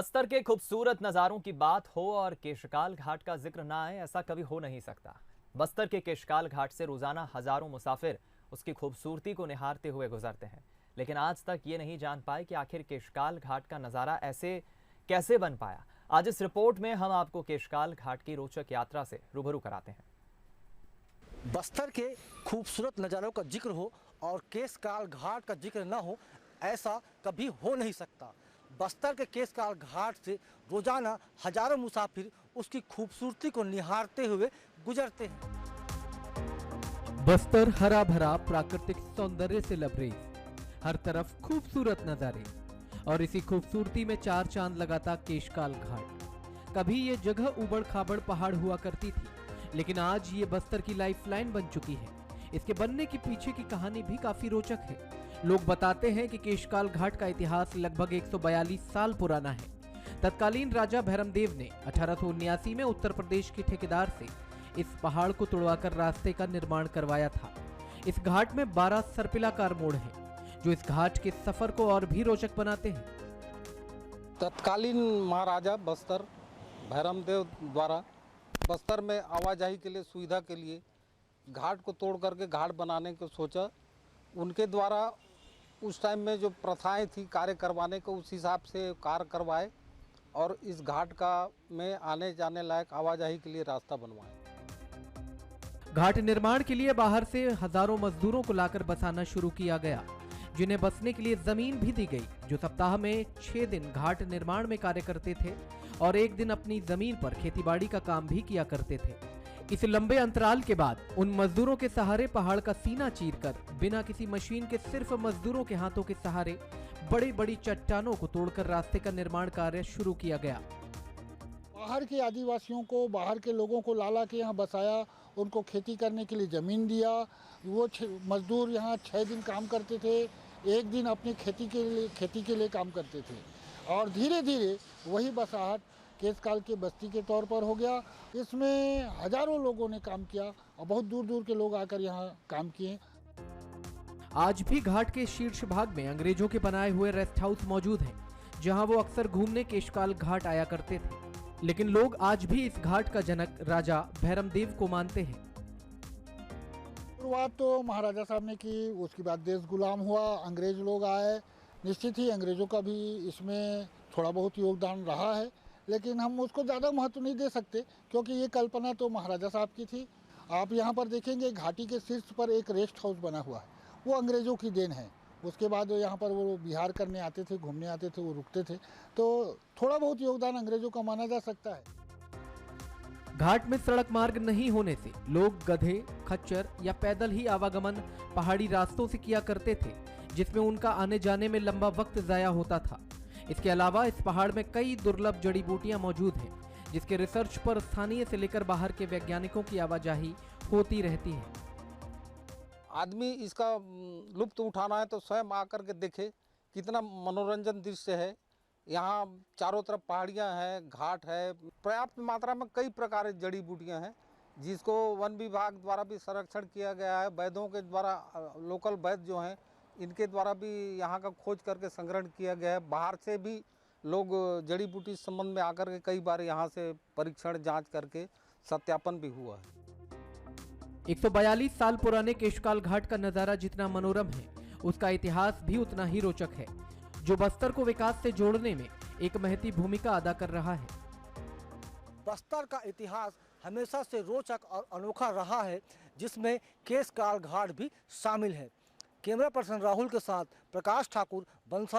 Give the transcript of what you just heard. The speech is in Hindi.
बस्तर के खूबसूरत नज़ारों की बात हो और केशकाल घाट का जिक्र ना आए, ऐसा कभी हो नहीं सकता। बस्तर के केशकाल घाट से रोजाना हजारों मुसाफिर उसकी खूबसूरती को निहारते हुए गुजरते हैं, लेकिन आज तक ये नहीं जान पाए कि आखिर केशकाल घाट का नज़ारा ऐसे कैसे बन पाया। आज इस रिपोर्ट में हम आपको केशकाल घाट की रोचक यात्रा से रूबरू कराते हैं। बस्तर के खूबसूरत नज़ारों का जिक्र हो और केशकाल घाट का जिक्र न हो, ऐसा कभी हो नहीं सकता। बस्तर के केशकाल घाट से रोजाना हजारों मुसाफिर उसकी खूबसूरती को निहारते हुए गुजरते हैं। बस्तर हरा भरा प्राकृतिक सौंदर्य से लबरेज, हर तरफ खूबसूरत नजारे और इसी खूबसूरती में चार चांद लगाता केशकाल घाट। कभी ये जगह उबड़ खाबड़ पहाड़ हुआ करती थी, लेकिन आज ये बस्तर की लाइफलाइन बन चुकी है। इसके बनने के पीछे की कहानी भी काफी रोचक है। लोग बताते हैं कि केशकाल घाट का इतिहास लगभग 142 साल पुराना है। तत्कालीन राजा भैरमदेव ने 1879 में उत्तर प्रदेश के ठेकेदार से इस पहाड़ को तोड़वाकर रास्ते का निर्माण करवाया था। इस घाट में 12 सर्पिलाकार मोड़ हैं, जो इस घाट के सफर को और भी रोचक बनाते हैं। तत्कालीन महाराजा बस्तर भैरमदेव द्वारा बस्तर में आवाजाही के लिए सुविधा के लिए घाट को तोड़ करके घाट बनाने को सोचा। उनके द्वारा उस टाइम में जो प्रथाएं थी कार्य करवाने को, उस हिसाब से कार्य करवाए और इस घाट का में आने जाने लायक आवाजाही के लिए रास्ता बनवाए। घाट निर्माण के लिए बाहर से हजारों मजदूरों को लाकर बसाना शुरू किया गया, जिन्हें बसने के लिए जमीन भी दी गई, जो सप्ताह में 6 दिन घाट निर्माण में कार्य करते थे और एक दिन अपनी जमीन पर खेतीबाड़ी का काम भी किया करते थे। इस लंबे अंतराल के बाद उन मजदूरों के सहारे पहाड़ का सीना चीरकर बिना किसी मशीन के सिर्फ मजदूरों के हाथों के सहारे बड़ी बड़ी चट्टानों को तोड़कर रास्ते का निर्माण कार्य शुरू किया गया। बाहर के आदिवासियों को, बाहर के लोगों को ला के यहाँ बसाया, उनको खेती करने के लिए ज़मीन दिया। वो मजदूर यहाँ 6 दिन काम करते थे, एक दिन अपनी खेती के लिए काम करते थे और धीरे धीरे वही बसाहट केशकाल के बस्ती के तौर पर हो गया। इसमें हजारों लोगों ने काम किया और बहुत दूर दूर के लोग आकर यहाँ काम किए। आज भी घाट के शीर्ष भाग में अंग्रेजों के बनाए हुए रेस्ट हाउस मौजूद हैं, जहां वो अक्सर घूमने केशकाल घाट आया करते थे। लेकिन लोग आज भी इस घाट का जनक राजा भैरमदेव को मानते हैं। शुरुआत तो महाराजा साहब ने की, उसके बाद देश गुलाम हुआ, अंग्रेज लोग आए। निश्चित ही अंग्रेजों का भी इसमें थोड़ा बहुत योगदान रहा है, लेकिन हम उसको ज़्यादा महत्व नहीं दे सकते क्योंकि ये कल्पना तो महाराजा साहब की थी। आप यहाँ पर देखेंगे घाटी के शीर्ष पर एक रेस्ट हाउस बना हुआ है, वो अंग्रेज़ों की देन है। उसके बाद यहाँ पर वो विहार करने आते थे, घूमने आते थे, वो रुकते थे, तो थोड़ा बहुत योगदान अंग्रेज़ों का माना जा सकता है। घाट में सड़क मार्ग नहीं होने से लोग गधे, खच्चर या पैदल ही आवागमन पहाड़ी रास्तों से किया करते थे, जिसमें उनका आने जाने में लंबा वक्त जाया होता था। इसके अलावा इस पहाड़ में कई दुर्लभ जड़ी बूटियां मौजूद हैं, जिसके रिसर्च पर स्थानीय से लेकर बाहर के वैज्ञानिकों की आवाजाही होती रहती है। आदमी इसका लुत्फ उठाना है तो स्वयं आकर के देखे, कितना मनोरंजन दृश्य है। यहाँ चारों तरफ पहाड़ियाँ हैं, घाट है, पर्याप्त मात्रा में कई प्रकार की जड़ी बूटियाँ हैं, जिसको वन विभाग द्वारा भी संरक्षण किया गया है। वैद्यों के द्वारा, लोकल वैद्य जो हैं, इनके द्वारा भी यहाँ का खोज करके संग्रहण किया गया है। बाहर से भी लोग जड़ी बूटी संबंध में आकर के कई बार यहाँ से परीक्षण जांच करके सत्यापन भी हुआ है। 142 साल पुराने केशकाल घाट का नजारा जितना मनोरम है, उसका इतिहास भी उतना ही रोचक है, जो बस्तर को विकास से जोड़ने में एक महती भूमिका अदा कर रहा है। बस्तर का इतिहास हमेशा से रोचक और अनोखा रहा है, जिसमें केशकाल घाट भी शामिल है। कैमरा पर्सन राहुल के साथ प्रकाश ठाकुर, बंसा।